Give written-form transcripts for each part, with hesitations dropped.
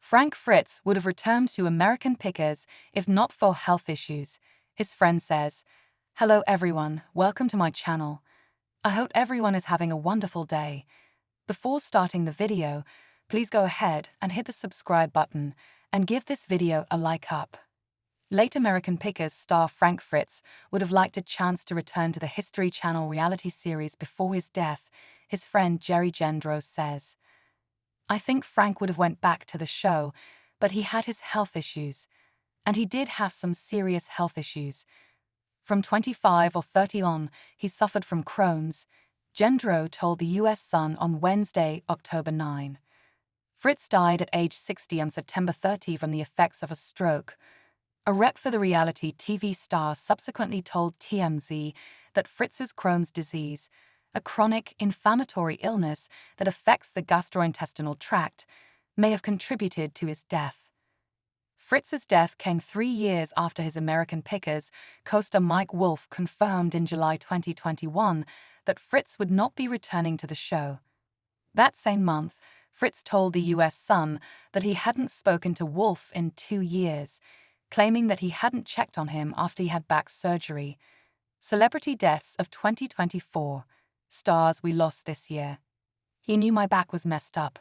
Frank Fritz would have returned to American Pickers if not for health issues, his friend says. Hello everyone, welcome to my channel. I hope everyone is having a wonderful day. Before starting the video, please go ahead and hit the subscribe button and give this video a like up. Late American Pickers star Frank Fritz would have liked a chance to return to the History Channel reality series before his death, his friend Jerry Gendros says. I think Frank would have went back to the show, but he had his health issues. And he did have some serious health issues. From 25 or 30 on, he suffered from Crohn's, Gendro told the US Sun on Wednesday, October 9. Fritz died at age 60 on September 30 from the effects of a stroke. A rep for the reality TV star subsequently told TMZ that Fritz's Crohn's disease, a chronic inflammatory illness that affects the gastrointestinal tract, may have contributed to his death. Fritz's death came 3 years after his American Pickers co-star Mike Wolfe confirmed in July 2021 that Fritz would not be returning to the show. That same month, Fritz told the US Sun that he hadn't spoken to Wolfe in 2 years, claiming that he hadn't checked on him after he had back surgery. Celebrity deaths of 2024. Stars we lost this year. He knew my back was messed up,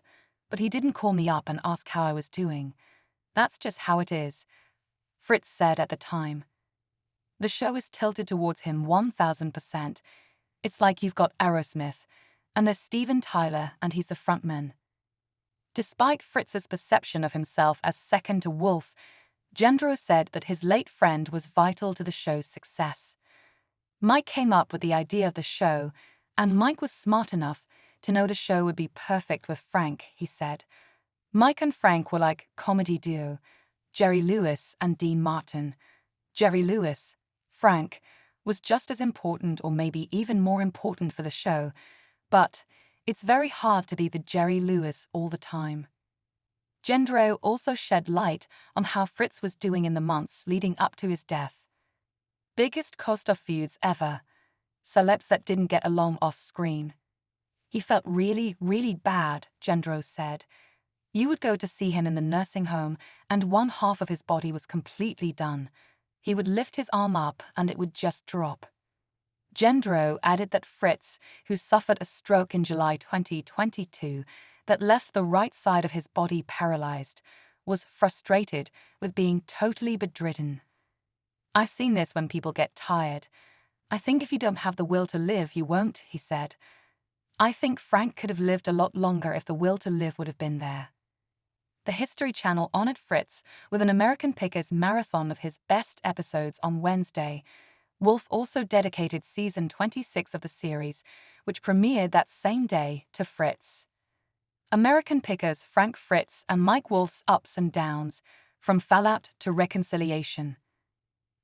but he didn't call me up and ask how I was doing. That's just how it is, Fritz said at the time. The show is tilted towards him 1000%. It's like you've got Aerosmith, and there's Steven Tyler and he's the frontman. Despite Fritz's perception of himself as second to Wolfe, Gendro said that his late friend was vital to the show's success. Mike came up with the idea of the show, and Mike was smart enough to know the show would be perfect with Frank, he said. Mike and Frank were like comedy duo, Jerry Lewis and Dean Martin. Jerry Lewis, Frank, was just as important or maybe even more important for the show, but it's very hard to be the Jerry Lewis all the time. Gendro also shed light on how Fritz was doing in the months leading up to his death. Biggest co-star feuds ever. Celebs that didn't get along off-screen. He felt really, really bad, Gendro said. You would go to see him in the nursing home and one half of his body was completely done. He would lift his arm up and it would just drop. Gendro added that Fritz, who suffered a stroke in July 2022 that left the right side of his body paralyzed, was frustrated with being totally bedridden. I've seen this when people get tired. I think if you don't have the will to live, you won't, he said. I think Frank could have lived a lot longer if the will to live would have been there. The History Channel honored Fritz with an American Pickers marathon of his best episodes on Wednesday. Wolfe also dedicated season 26 of the series, which premiered that same day, to Fritz. American Pickers Frank Fritz and Mike Wolfe's ups and downs, from fallout to reconciliation.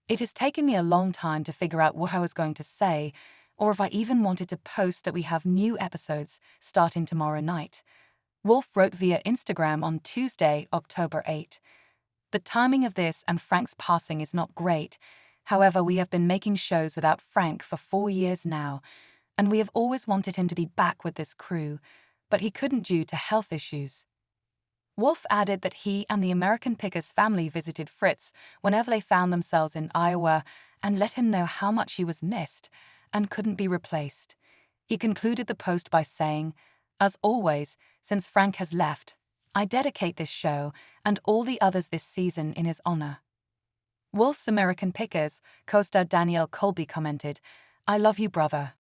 It has taken me a long time to figure out what I was going to say, or if I even wanted to post that we have new episodes starting tomorrow night. Wolfe wrote via Instagram on Tuesday, October 8. The timing of this and Frank's passing is not great. However, we have been making shows without Frank for 4 years now, and we have always wanted him to be back with this crew, but he couldn't due to health issues. Wolfe added that he and the American Pickers family visited Fritz whenever they found themselves in Iowa and let him know how much he was missed and couldn't be replaced. He concluded the post by saying, "As always, since Frank has left, I dedicate this show and all the others this season in his honor." Wolfe's American Pickers co-star Danielle Colby commented, "I love you, brother.